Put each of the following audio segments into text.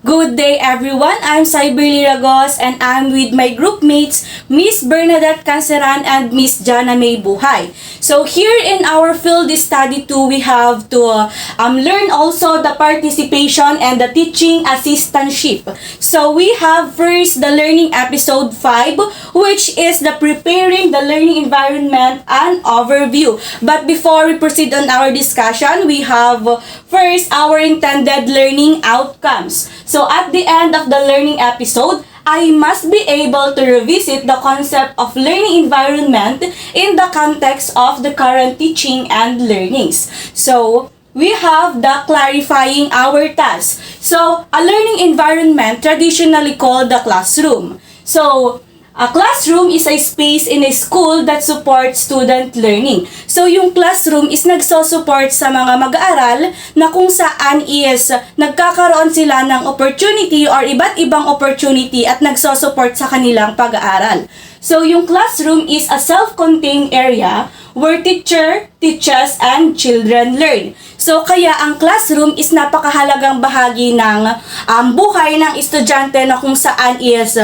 Good day everyone, I'm Cyberly Ragos and I'm with my group mates Miss Bernadette Canceran and Miss Jana May Buhay. So here in our field study 2, we have to learn also the participation and the teaching assistantship. So we have first the learning episode 5, which is the preparing the learning environment and overview. But before we proceed on our discussion, we have first our intended learning outcomes. So at the end of the learning episode, I must be able to revisit the concept of learning environment in the context of the current teaching and learnings. So we have the clarifying our task. So a learning environment traditionally called the classroom. So a classroom is a space in a school that supports student learning. So, yung classroom is nagsosupport sa mga mag-aaral na kung saan is nagkakaroon sila ng opportunity or iba't ibang opportunity at nagsosupport sa kanilang pag-aaral. So, yung classroom is a self-contained area where teacher teaches and children learn. So, kaya ang classroom is napakahalagang bahagi ng buhay ng estudyante na kung saan is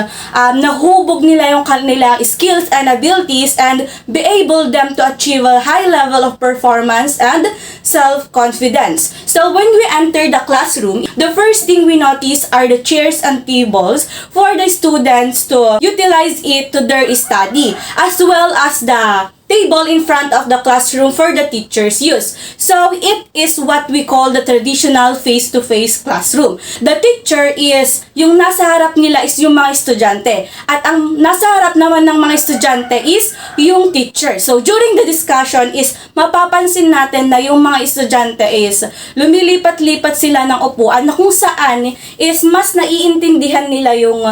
nahubog nila yung kanilang skills and abilities and be able them to achieve a high level of performance and self-confidence. So, when we enter the classroom, the first thing we notice are the chairs and tables for the students to utilize it to their study, as well as the table in front of the classroom for the teacher's use. So, it is what we call the traditional face-to-face classroom. The teacher is, yung nasa harap nila is yung mga estudyante. At ang nasa harap naman ng mga estudyante is yung teacher. So, during the discussion is, mapapansin natin na yung mga estudyante is, lumilipat-lipat sila ng upuan na kung saan is mas naiintindihan nila yung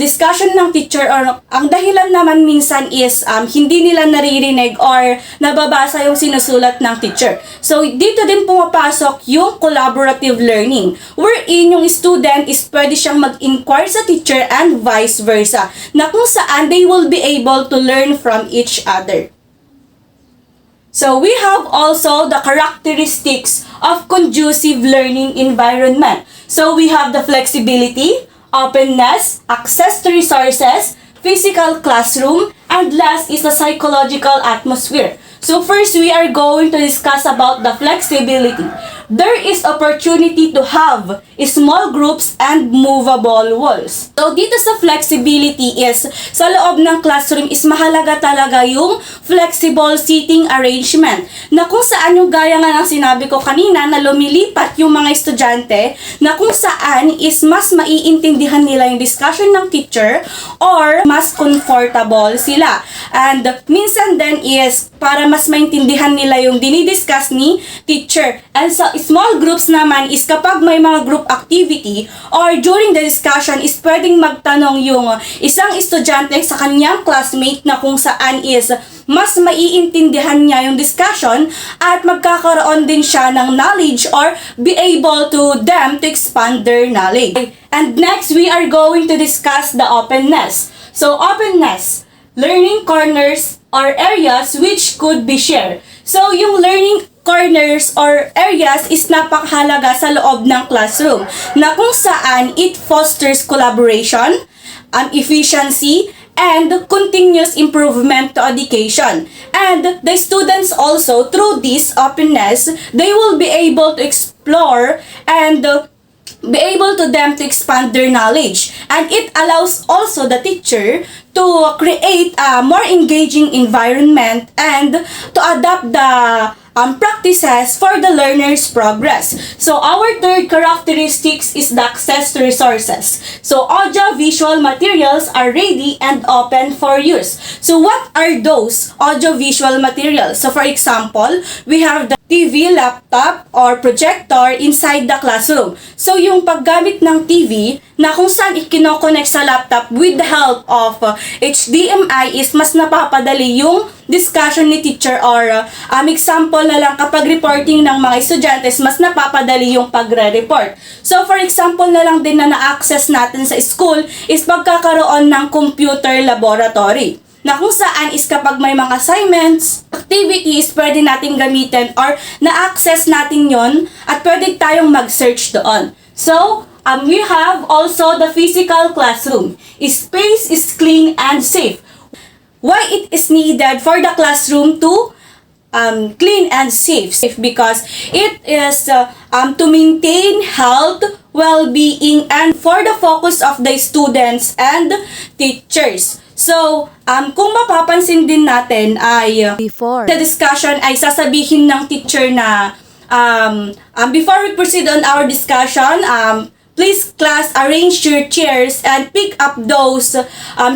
discussion ng teacher or ang dahilan naman minsan is hindi nila naririnig or nababasa yung sinusulat ng teacher. So, dito din pumapasok yung collaborative learning wherein yung student is pwede siyang mag-inquire sa teacher and vice versa na kung saan they will be able to learn from each other. So, we have also the characteristics of conducive learning environment. So, we have the flexibility, openness, access to resources, physical classroom, and last is the psychological atmosphere. So first, we are going to discuss about the flexibility. There is opportunity to have small groups and movable walls. So dito sa flexibility is, sa loob ng classroom is mahalaga talaga yung flexible seating arrangement. Na kung saan yung gaya nga ng sinabi ko kanina na lumilipat yung mga estudyante na kung saan is mas maiintindihan nila yung discussion ng teacher or mas comfortable sila. And minsan din is para mas maintindihan nila yung dinidiscuss ni teacher. And sa small groups naman is kapag may mga group activity or during the discussion is pwedeng magtanong yung isang estudyante sa kanyang classmate na kung saan is mas maiintindihan niya yung discussion at magkakaroon din siya ng knowledge or be able to them to expand their knowledge. And next, we are going to discuss the openness. So, openness, learning corners or areas which could be shared. So, yung learning corners or areas is napakahalaga sa loob ng classroom na kung saan it fosters collaboration, efficiency, and continuous improvement to education. And the students also, through this openness, they will be able to explore and be able to them to expand their knowledge. And it allows also the teacher to create a more engaging environment and to adapt the practices for the learner's progress. So, our third characteristics is the access to resources. So, audio-visual materials are ready and open for use. So, what are those audio-visual materials? So, for example, we have the TV, laptop, or projector inside the classroom. So, yung paggamit ng TV na kung saan ikino-connect sa laptop with the help of HDMI is mas napapadali yung discussion ni teacher or example na lang kapag reporting ng mga estudyantes, mas napapadali yung pagre-report. So, for example na lang din na na-access natin sa school is pagkakaroon ng computer laboratory. Na kung saan is kapag may mga assignments, activities, pwede natin gamitin or na-access natin yon at pwede tayong mag-search doon. So, we have also the physical classroom. Space is clean and safe. Why it is needed for the classroom to clean and safe? Because it is to maintain health, well-being, and for the focus of the students and teachers. So, kung mapapansin din natin ay Before. the discussion ay sasabihin ng teacher na before we proceed on our discussion, please class arrange your chairs and pick up those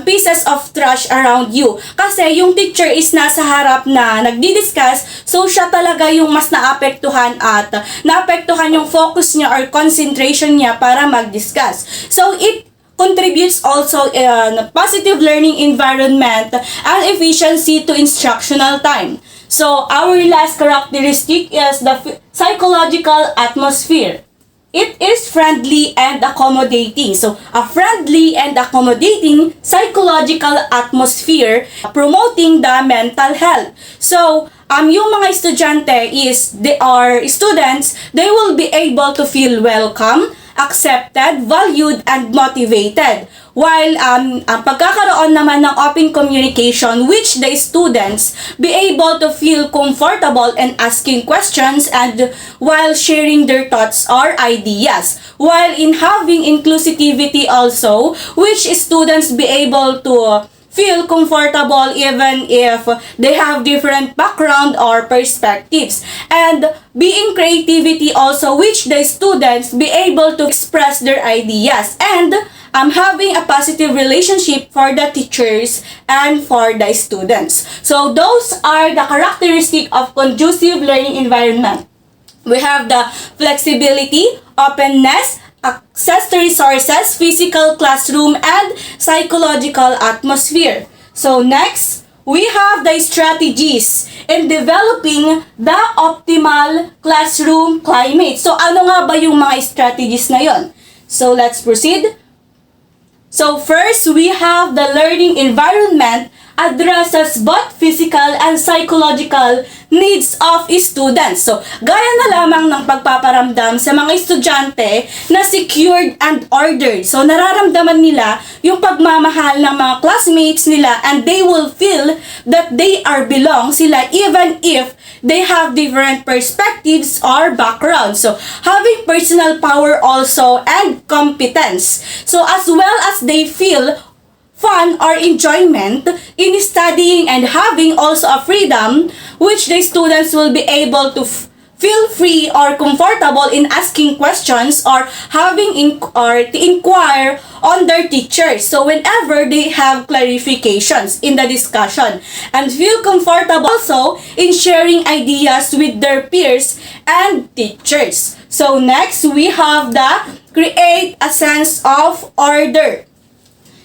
pieces of trash around you. Kasi yung teacher is nasa harap na nagdi-discuss, so siya talaga yung mas naapektuhan at naapektuhan yung focus niya or concentration niya para mag-discuss. So it contributes also in positive learning environment and efficiency to instructional time. So our last characteristic is the psychological atmosphere. It is friendly and accommodating. So, a friendly and accommodating psychological atmosphere promoting the mental health. So, yung mga estudyante they are students, they will be able to feel welcome, accepted, valued, and motivated. While ang pagkakaroon naman ng open communication which the students be able to feel comfortable in asking questions and while sharing their thoughts or ideas. While in having inclusivity also, which students be able to feel comfortable even if they have different background or perspectives. And being creativity also, which the students be able to express their ideas. And having a positive relationship for the teachers and for the students. So those are the characteristics of conducive learning environment. We have the flexibility, openness, access to resources, physical classroom, and psychological atmosphere. So next, we have the strategies in developing the optimal classroom climate. So ano nga ba yung mga strategies na yon? So let's proceed. So first, we have the learning environment addresses both physical and psychological needs of students. So, gaya na lamang ng pagpaparamdam sa mga estudyante na secured and ordered. So, nararamdaman nila yung pagmamahal ng mga classmates nila and they will feel that they are belong sila even if they have different perspectives or backgrounds. So, having personal power also and competence. So, as well as they feel fun or enjoyment in studying and having also a freedom which the students will be able to feel free or comfortable in asking questions or or to inquire on their teachers. So whenever they have clarifications in the discussion and feel comfortable also in sharing ideas with their peers and teachers. So next we have the create a sense of order.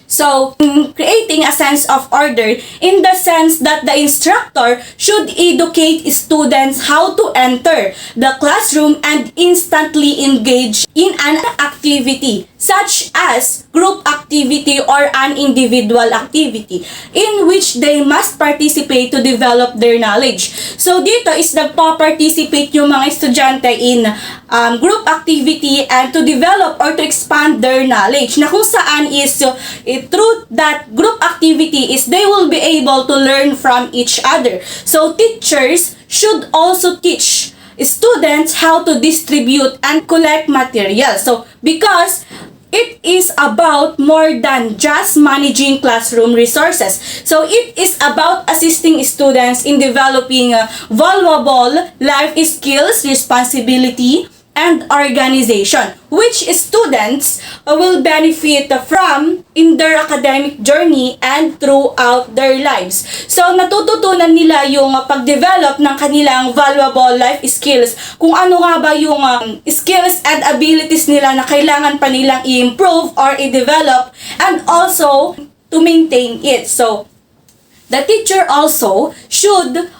So, creating a sense of order in the sense that the instructor should educate students how to enter the classroom and instantly engage in an activity such as group activity or an individual activity in which they must participate to develop their knowledge. So, dito is nagpa-participate yung mga estudyante in group activity and to develop or to expand their knowledge na kung saan is through that group activity is they will be able to learn from each other. So teachers should also teach students how to distribute and collect material. So because it is about more than just managing classroom resources. So it is about assisting students in developing valuable life skills, responsibility, and organization, which students will benefit from in their academic journey and throughout their lives. So, natututunan nila yung pag-develop ng kanilang valuable life skills, kung ano nga ba yung skills and abilities nila na kailangan pa nilang i-improve or i-develop and also to maintain it. So, the teacher also should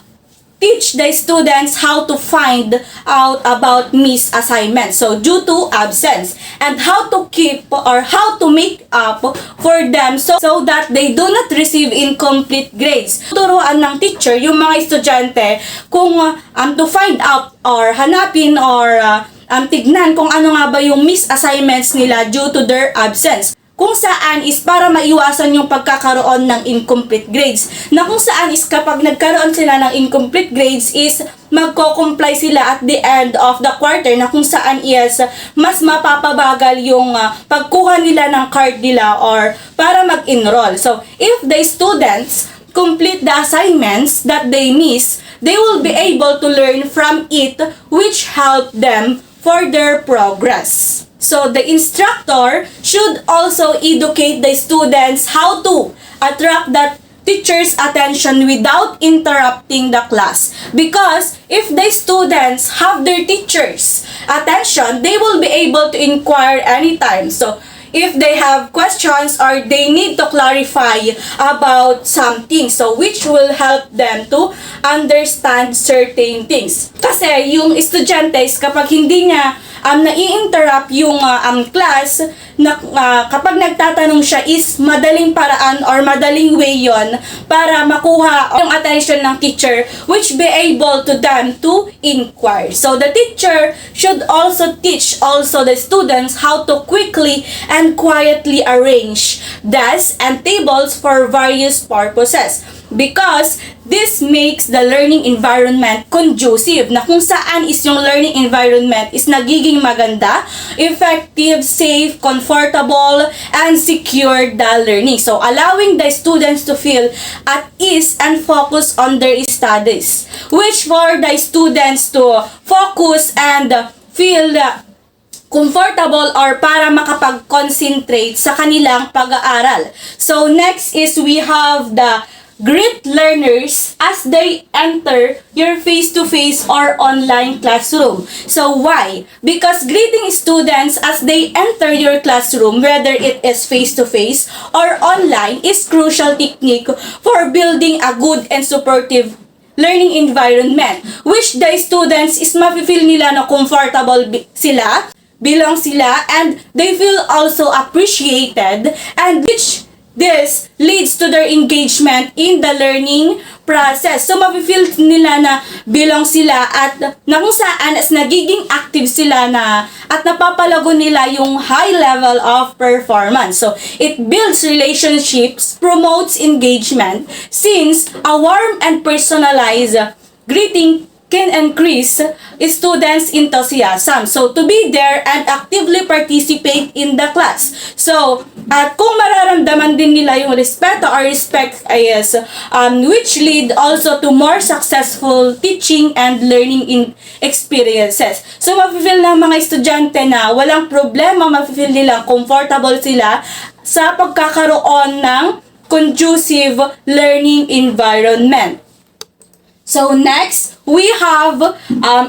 teach the students how to find out about missed assignments, so due to absence, and how to keep or how to make up for them so that they do not receive incomplete grades. Turuan ng teacher yung mga estudyante kung to find out or hanapin or tignan kung ano nga ba yung missed assignments nila due to their absence. Kung saan is para maiwasan yung pagkakaroon ng incomplete grades. Na kung saan is kapag nagkaroon sila ng incomplete grades is magko-comply sila at the end of the quarter na kung saan is mas mapapabagal yung pagkuha nila ng card nila or para mag-enroll. So, if the students complete the assignments that they miss, they will be able to learn from it which help them for their progress. So, the instructor should also educate the students how to attract the teacher's attention without interrupting the class. Because if the students have their teacher's attention, they will be able to inquire anytime. So, if they have questions or they need to clarify about something, so which will help them to understand certain things. Kasi yung estudyante kapag hindi niya nai-interrupt yung class, kapag nagtatanong siya is madaling paraan or madaling way yon para makuha yung attention ng teacher which be able to them to inquire. So the teacher should also teach also the students how to quickly and quietly arrange desks and tables for various purposes. Because this makes the learning environment conducive, na kung saan is yung learning environment is nagiging maganda, effective, safe, comfortable, and secure the learning. So, allowing the students to feel at ease and focus on their studies, which for the students to focus and feel comfortable or para makapag-concentrate sa kanilang pag-aaral. So, next is we have the greet learners as they enter your face-to-face or online classroom. So why? Because greeting students as they enter your classroom, whether it is face-to-face or online, is crucial technique for building a good and supportive learning environment, which the students is mafe-feel nila na comfortable sila, belong sila, and they feel also appreciated, and which this leads to their engagement in the learning process. So, mafe-feel nila na belong sila at na kung saan as nagiging active sila na at napapalago nila yung high level of performance. So, it builds relationships, promotes engagement, since a warm and personalized greeting can increase students' enthusiasm. So, to be there and actively participate in the class. So, at kung mararamdaman din nila yung respeto or respect is which lead also to more successful teaching and learning experiences. So, mafe-feel ng mga estudyante na walang problema, mafe-feel nila comfortable sila sa pagkakaroon ng conducive learning environment. So next, we have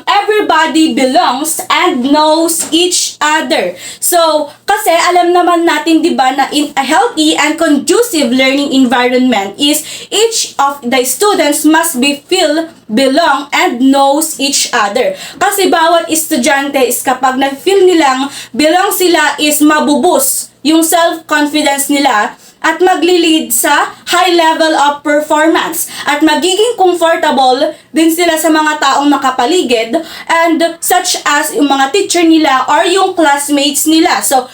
everybody belongs and knows each other. So, kasi alam naman natin, di ba, na in a healthy and conducive learning environment is each of the students must be feel belong and knows each other. Kasi bawat estudyante is kapag na-feel nilang belong sila is mabubus yung self-confidence nila at magli-lead sa high level of performance at magiging comfortable din sila sa mga taong nakapaligid and such as yung mga teacher nila or yung classmates nila. So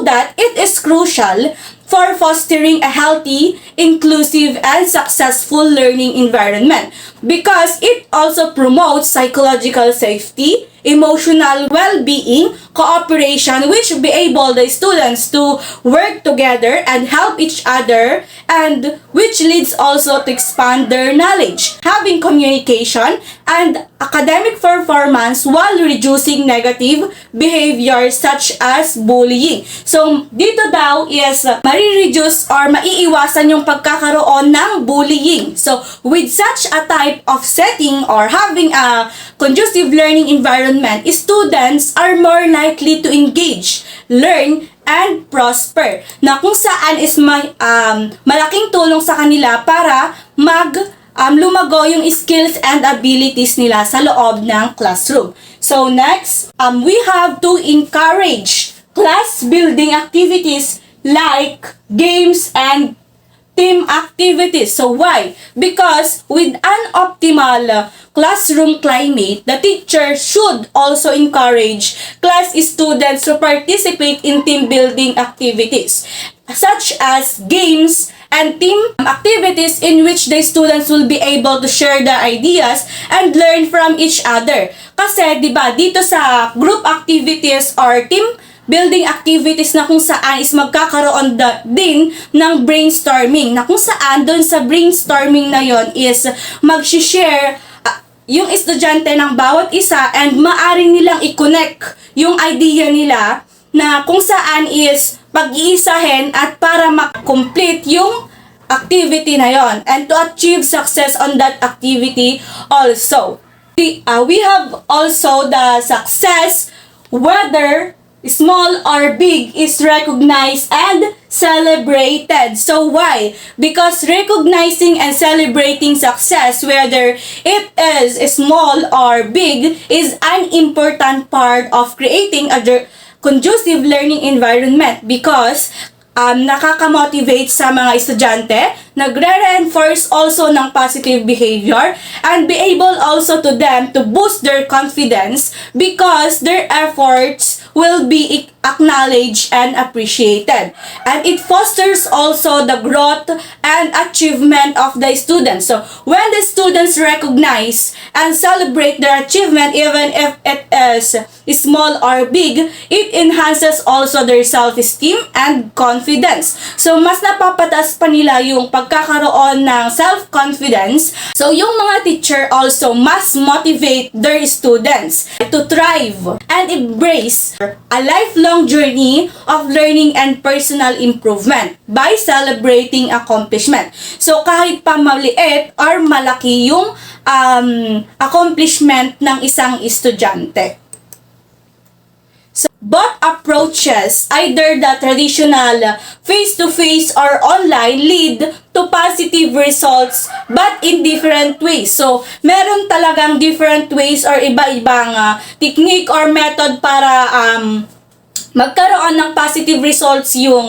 that it is crucial for fostering a healthy, inclusive, and successful learning environment because it also promotes psychological safety, emotional well-being, cooperation, which will be able the students to work together and help each other, and which leads also to expand their knowledge, having communication and academic performance while reducing negative behavior such as bullying. So, dito daw is marireduce or maiiwasan yung pagkakaroon ng bullying. So, with such a type of setting or having a conducive learning environment, students are more likely to engage, learn, and prosper. Na kung saan is malaking tulong sa kanila para lumago yung skills and abilities nila sa loob ng classroom. So next, we have to encourage class building activities like games and team activities. So why? Because with an optimal classroom climate, the teacher should also encourage class students to participate in team building activities, such as games and team activities in which the students will be able to share their ideas and learn from each other. Kasi, di ba, dito sa group activities or team building activities na kung saan is magkakaroon din ng brainstorming, na kung saan doon sa brainstorming na yon is mag-share yung estudyante ng bawat isa and maaring nilang i-connect yung idea nila na kung saan is pag-iisahin at para ma-complete yung activity na yon and to achieve success on that activity also. We have also the success whether small or big is recognized and celebrated. So why? Because recognizing and celebrating success, whether it is small or big, is an important part of creating a conducive learning environment because nakaka-motivate sa mga estudyante, nagre-reinforce also ng positive behavior, and be able also to them to boost their confidence because their efforts will be acknowledged and appreciated. And it fosters also the growth and achievement of the students. So, when the students recognize and celebrate their achievement, even if it is small or big, it enhances also their self-esteem and confidence. So, mas napapataas pa nila yung pagkakaroon ng self-confidence. So, yung mga teacher also must motivate their students to thrive and embrace a lifelong journey of learning and personal improvement by celebrating accomplishment. So, kahit pa maliit or malaki yung accomplishment ng isang estudyante. So, both approaches, either the traditional face-to-face or online, lead to positive results but in different ways. So, meron talagang different ways or iba-ibang technique or method para magkaroon ng positive results yung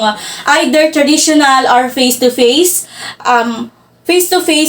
either traditional or face-to-face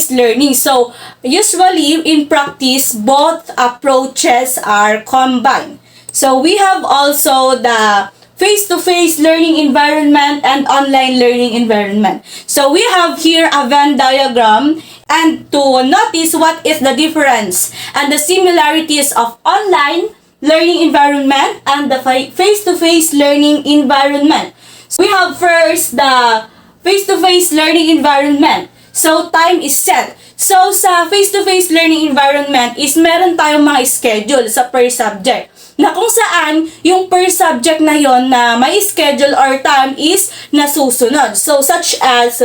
learning. So, usually in practice, both approaches are combined. So, we have also the face-to-face learning environment and online learning environment. So, we have here a Venn diagram and to notice what is the difference and the similarities of online learning environment and the face-to-face learning environment. So, we have first the face-to-face learning environment. So, time is set. So, sa face-to-face learning environment is meron tayong mga schedule sa per subject na kung saan yung per subject na yon na may schedule or time is nasusunod. So, such as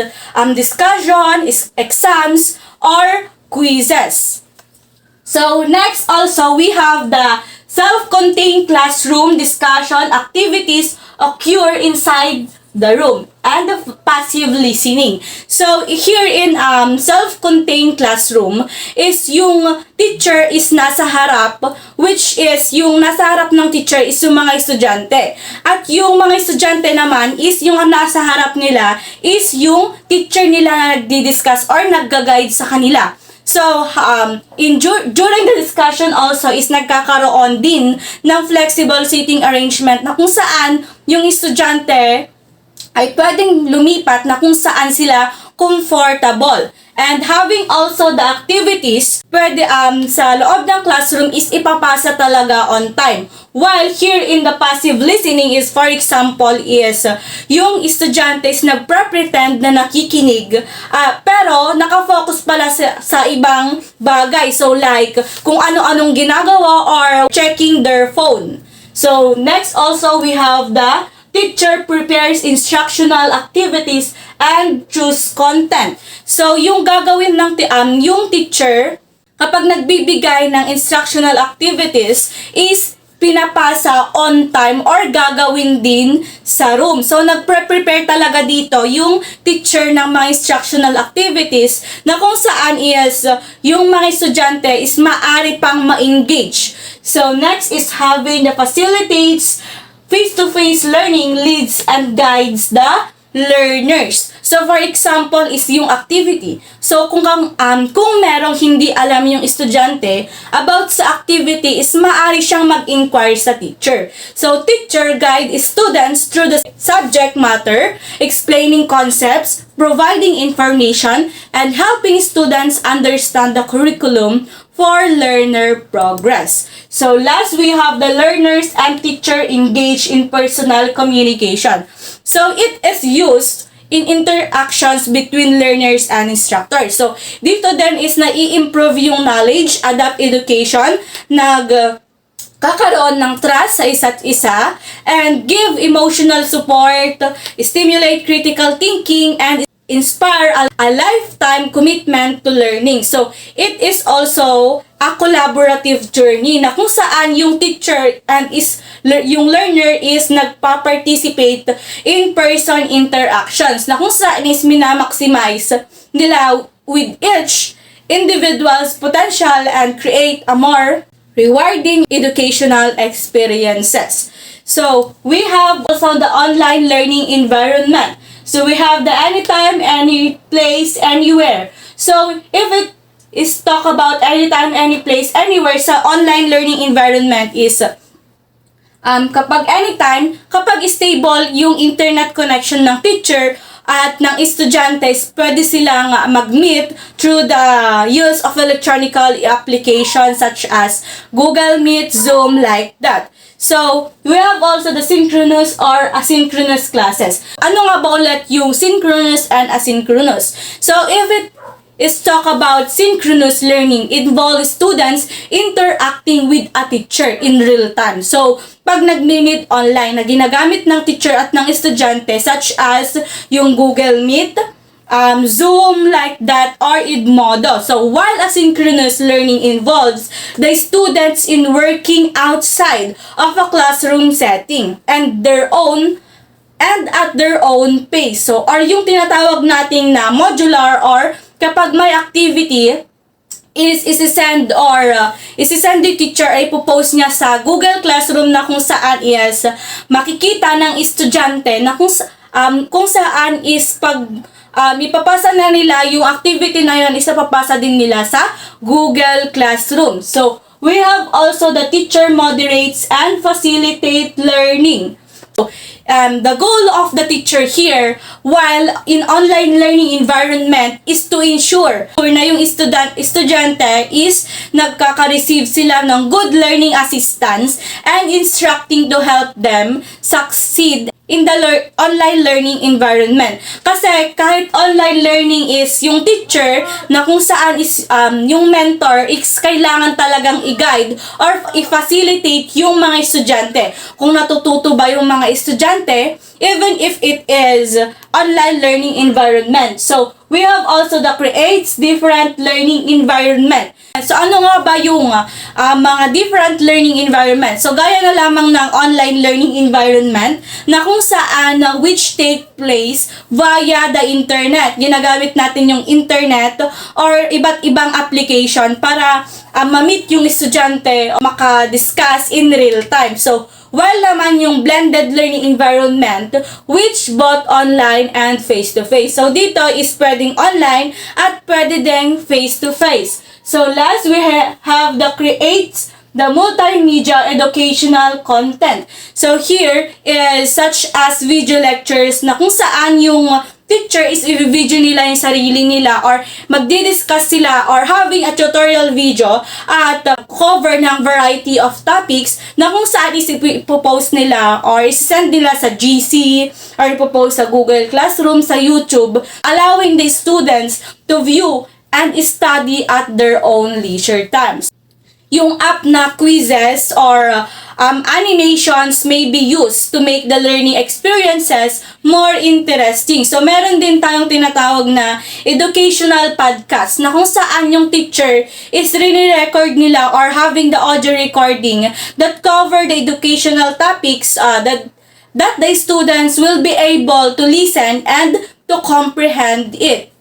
discussion, exams, or quizzes. So, next also, we have the self-contained classroom discussion activities occur inside the room and the passive listening. So, here in self-contained classroom is yung teacher is nasa harap, which is yung nasa harap ng teacher is yung mga estudyante. At yung mga estudyante naman is yung nasa harap nila is yung teacher nila na nagdi-discuss or nagga-guide sa kanila. So, during the discussion also is nagkakaroon din ng flexible seating arrangement na kung saan yung estudyante ay pwedeng lumipat na kung saan sila comfortable. And having also the activities, pwede sa loob ng classroom is ipapasa talaga on time. While here in the passive listening is, for example, is yung estudyante is nagpre-pretend na nakikinig, pero nakafocus pala sa ibang bagay. So like, kung ano-anong ginagawa or checking their phone. So next also we have the teacher prepares instructional activities and choose content. So, yung gagawin ng yung teacher, kapag nagbibigay ng instructional activities, is pinapasa on time or gagawin din sa room. So, nagpre-prepare talaga dito yung teacher ng mga instructional activities na kung saan is yung mga estudyante is maaari pang ma-engage. So, next is having the facilitates face-to-face learning leads and guides the learners. So, for example, is yung activity. So, kung merong hindi alam yung estudyante about sa activity, is maaari siyang mag-inquire sa teacher. So, teacher guide students through the subject matter, explaining concepts, providing information, and helping students understand the curriculum for learner progress. So, last, we have the learners and teacher engage in personal communication. So, it is used in interactions between learners and instructors. So, dito din is nai-improve yung knowledge, adapt education, kakaroon ng trust sa isa't isa, and give emotional support, stimulate critical thinking, and inspire a lifetime commitment to learning. So, it is also a collaborative journey na kung saan yung teacher and yung learner is nagpa-participate in person interactions na kung saan is minamaximize nila with each individual's potential and create a more rewarding educational experiences. So, we have also the online learning environment. So, we have the anytime, any place, anywhere. So, if it is talk about anytime, any place, anywhere sa online learning environment is kapag anytime, kapag stable yung internet connection ng teacher at ng estudyante, pwede silang mag-meet through the use of electronic applications such as Google Meet, Zoom, like that. So, we have also the synchronous or asynchronous classes. Ano nga ba ulit yung synchronous and asynchronous? So, if it is talk about synchronous learning, it involves students interacting with a teacher in real time. So, pag nag-meet online na ginagamit ng teacher at ng estudyante such as yung Google Meet, Zoom, like that, or Edmodo. So, while asynchronous learning involves the students in working outside of a classroom setting and at their own pace. So, or yung tinatawag nating na modular, or kapag may activity, isisend yung teacher ay ipopost niya sa Google Classroom na kung saan is makikita ng estudyante na kung saan is pag ipapasa na nila yung activity na yun, papasa din nila sa Google Classroom. So, we have also the teacher moderates and facilitate learning. So, the goal of the teacher here while in online learning environment is to ensure na yung estudyante is nagkaka-receive sila ng good learning assistance and instructing to help them succeed in the online learning environment. Kasi kahit online learning is yung teacher na kung saan is yung mentor is kailangan talagang i-guide or i-facilitate yung mga estudyante. Kung natututo ba yung mga estudyante, even if it is online learning environment. So, we have also the creates different learning environment. So, ano nga ba yung mga different learning environment? So, gaya na lamang ng online learning environment na kung saan which take place via the internet. Ginagamit natin yung internet or iba't ibang application para ma-meet yung estudyante o maka-discuss in real time. So, while naman yung blended learning environment which both online and face-to-face. So, dito is pwedeng online at pwede ding face-to-face. So, last, we have the creates the multimedia educational content. So, here is such as video lectures na kung saan yung teacher is i-video nila yung sarili nila or magdi-discuss sila or having a tutorial video at cover ng variety of topics na kung saan ipopost nila or isend nila sa GC or ipopost sa Google Classroom, sa YouTube, allowing the students to view and study at their own leisure times. Yung app na quizzes or animations may be used to make the learning experiences more interesting. So, meron din tayong tinatawag na educational podcast na kung saan yung teacher is re-record nila or having the audio recording that cover the educational topics that the students will be able to listen and to comprehend it.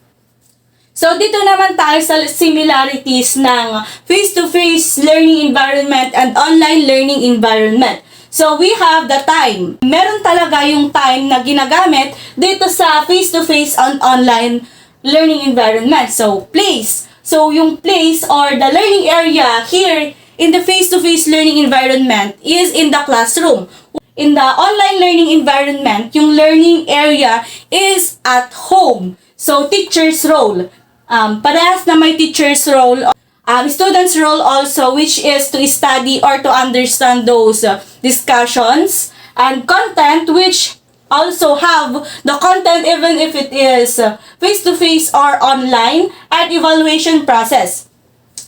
So, dito naman tayo sa similarities ng face-to-face learning environment and online learning environment. So, we have the time. Meron talaga yung time na ginagamit dito sa face-to-face and online learning environment. So, place. So, yung place or the learning area here in the face-to-face learning environment is in the classroom. In the online learning environment, yung learning area is at home. So, teacher's role. Parehas na may teacher's role. Student's role also, which is to study or to understand those discussions. And content, which also have the content even if it is face-to-face or online. And evaluation process.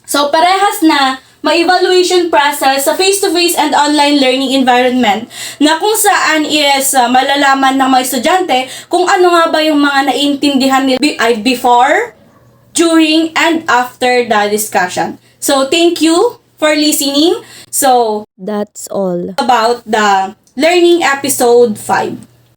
So, parehas na may evaluation process sa face-to-face and online learning environment na kung saan is malalaman ng mga estudyante kung ano nga ba yung mga naiintindihan nila before, during, and after the discussion. So, thank you for listening. So, That's all. about the learning episode 5.